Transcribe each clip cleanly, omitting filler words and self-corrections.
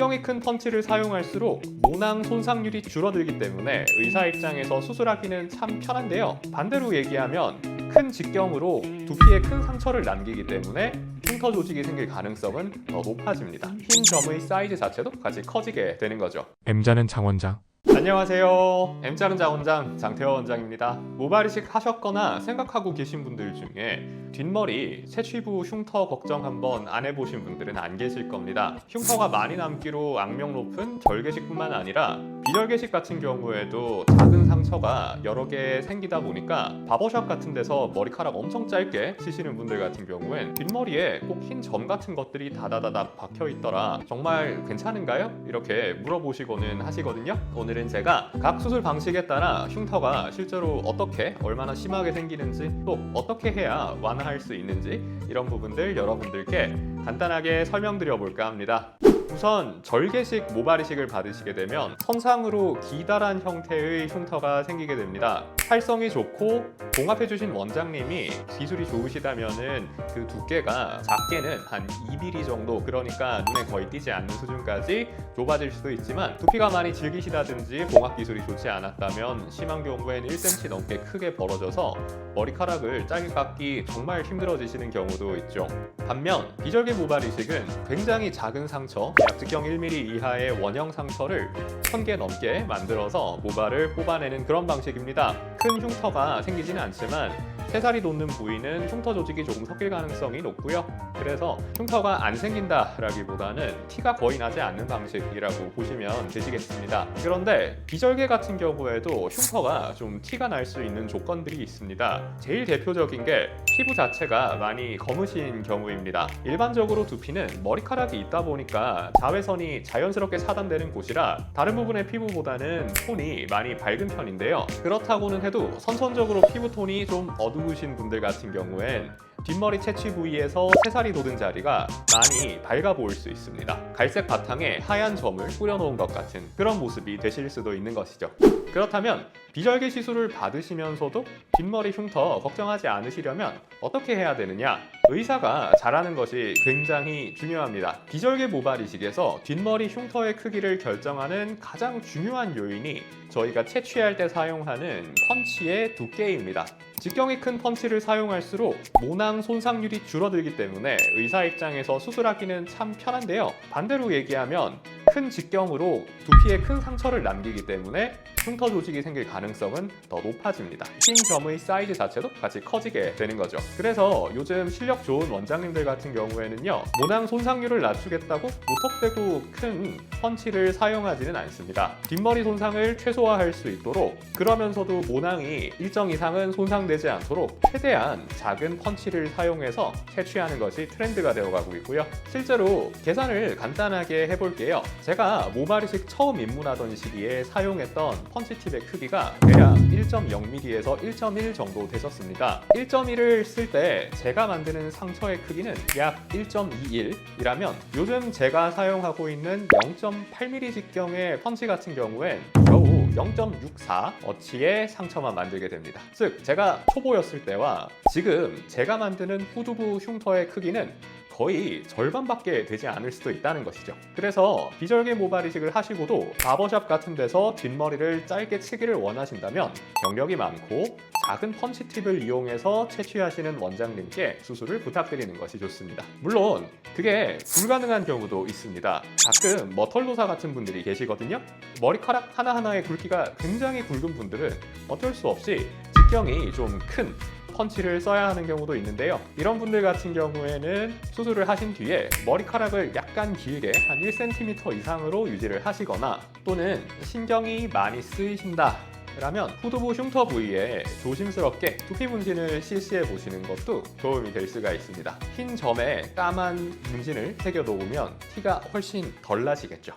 직경이 큰 펀치를 사용할수록 모낭 손상률이 줄어들기 때문에 의사 입장에서 수술하기는 참 편한데요. 반대로 얘기하면 큰 직경으로 두피에 큰 상처를 남기기 때문에 흉터 조직이 생길 가능성은 더 높아집니다. 흰 점의 사이즈 자체도 같이 커지게 되는 거죠. M자는 장 원장. 안녕하세요. M자른 장원장 장태호 원장입니다. 모발이식 하셨거나 생각하고 계신 분들 중에 뒷머리, 채취부 흉터 걱정 한번 안 해보신 분들은 안 계실 겁니다. 흉터가 많이 남기로 악명 높은 절개식뿐만 아니라 비절개식 같은 경우에도 작은 상처가 여러 개 생기다 보니까 바버샵 같은 데서 머리카락 엄청 짧게 치시는 분들 같은 경우엔 뒷머리에 꼭 흰 점 같은 것들이 다다다닥 박혀 있더라. 정말 괜찮은가요? 이렇게 물어보시고는 하시거든요. 오늘은 제가 각 수술 방식에 따라 흉터가 실제로 어떻게 얼마나 심하게 생기는지 또 어떻게 해야 완화할 수 있는지 이런 부분들 여러분들께 간단하게 설명드려 볼까 합니다. 우선 절개식 모발이식을 받으시게 되면 선상으로 기다란 형태의 흉터가 생기게 됩니다. 활성이 좋고 봉합해주신 원장님이 기술이 좋으시다면은 그 두께가 작게는 한 2mm 정도, 그러니까 눈에 거의 띄지 않는 수준까지 좁아질 수도 있지만 두피가 많이 질기시다든지 봉합 기술이 좋지 않았다면 심한 경우에는 1cm 넘게 크게 벌어져서 머리카락을 짧게 깎기 정말 힘들어지시는 경우도 있죠. 반면 비절개 모발이식은 굉장히 작은 상처, 약 직경 1mm 이하의 원형 상처를 1000개 넘게 만들어서 모발을 뽑아내는 그런 방식입니다. 큰 흉터가 생기지는 않지만 새살이 돋는 부위는 흉터 조직이 조금 섞일 가능성이 높고요. 그래서 흉터가 안 생긴다라기보다는 티가 거의 나지 않는 방식이라고 보시면 되시겠습니다. 그런데 비절개 같은 경우에도 흉터가 좀 티가 날 수 있는 조건들이 있습니다. 제일 대표적인 게 피부 자체가 많이 검으신 경우입니다. 일반적으로 두피는 머리카락이 있다 보니까 자외선이 자연스럽게 차단되는 곳이라 다른 부분의 피부보다는 톤이 많이 밝은 편인데요. 그렇다고는 해도 선천적으로 피부톤이 좀 어두우신 분들 같은 경우엔 뒷머리 채취 부위에서 새살이 돋은 자리가 많이 밝아 보일 수 있습니다. 갈색 바탕에 하얀 점을 뿌려놓은 것 같은 그런 모습이 되실 수도 있는 것이죠. 그렇다면 비절개 시술을 받으시면서도 뒷머리 흉터 걱정하지 않으시려면 어떻게 해야 되느냐? 의사가 잘하는 것이 굉장히 중요합니다. 비절개 모발이식에서 뒷머리 흉터의 크기를 결정하는 가장 중요한 요인이 저희가 채취할 때 사용하는 펀치의 두께입니다. 직경이 큰 펀치를 사용할수록 모낭 손상률이 줄어들기 때문에 의사 입장에서 수술하기는 참 편한데요. 반대로 얘기하면 큰 직경으로 두피에 큰 상처를 남기기 때문에 흉터 조직이 생길 가능성은 더 높아집니다. 흰 점의 사이즈 자체도 같이 커지게 되는 거죠. 그래서 요즘 실력 좋은 원장님들 같은 경우에는요, 모낭 손상률을 낮추겠다고 무턱대고 큰 펀치를 사용하지는 않습니다. 뒷머리 손상을 최소화할 수 있도록, 그러면서도 모낭이 일정 이상은 손상되지 않도록 최대한 작은 펀치를 사용해서 채취하는 것이 트렌드가 되어가고 있고요. 실제로 계산을 간단하게 해볼게요. 제가 모발이식 처음 입문하던 시기에 사용했던 펀치팁의 크기가 대략 1.0mm에서 1.1 정도 됐었습니다. 1.1을 쓸 때 제가 만드는 상처의 크기는 약 1.21이라면 요즘 제가 사용하고 있는 0.8mm 직경의 펀치 같은 경우엔 겨우 0.64 어치의 상처만 만들게 됩니다. 즉 제가 초보였을 때와 지금 제가 만드는 후두부 흉터의 크기는 거의 절반밖에 되지 않을 수도 있다는 것이죠. 그래서 비절개 모발이식을 하시고도 바버샵 같은 데서 뒷머리를 짧게 치기를 원하신다면 경력이 많고 작은 펀치팁을 이용해서 채취하시는 원장님께 수술을 부탁드리는 것이 좋습니다. 물론 그게 불가능한 경우도 있습니다. 가끔 머털도사 같은 분들이 계시거든요. 머리카락 하나하나의 굵기가 굉장히 굵은 분들은 어쩔 수 없이 직경이 좀 큰 펀치를 써야 하는 경우도 있는데요. 이런 분들 같은 경우에는 수술을 하신 뒤에 머리카락을 약간 길게 한 1cm 이상으로 유지를 하시거나, 또는 신경이 많이 쓰이신다 라면 후두부 흉터 부위에 조심스럽게 두피 문진을 실시해 보시는 것도 도움이 될 수가 있습니다. 흰 점에 까만 문진을 새겨 놓으면 티가 훨씬 덜 나시겠죠.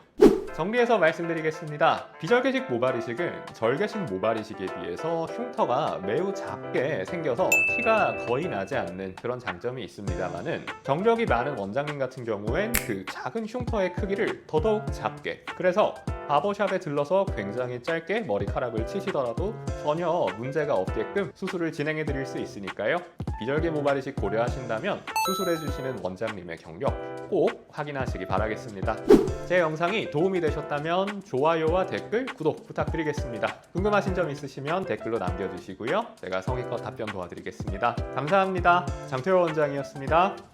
정리해서 말씀드리겠습니다. 비절개식 모발이식은 절개식 모발이식에 비해서 흉터가 매우 작게 생겨서 티가 거의 나지 않는 그런 장점이 있습니다만은, 경력이 많은 원장님 같은 경우엔 그 작은 흉터의 크기를 더더욱 작게, 그래서 바버샵에 들러서 굉장히 짧게 머리카락을 치시더라도 전혀 문제가 없게끔 수술을 진행해 드릴 수 있으니까요. 비절개 모발이식 고려하신다면 수술해 주시는 원장님의 경력 꼭 확인하시기 바라겠습니다. 제 영상이 도움이 되셨다면 좋아요와 댓글, 구독 부탁드리겠습니다. 궁금하신 점 있으시면 댓글로 남겨주시고요. 제가 성의껏 답변 도와드리겠습니다. 감사합니다. 장태호 원장이었습니다.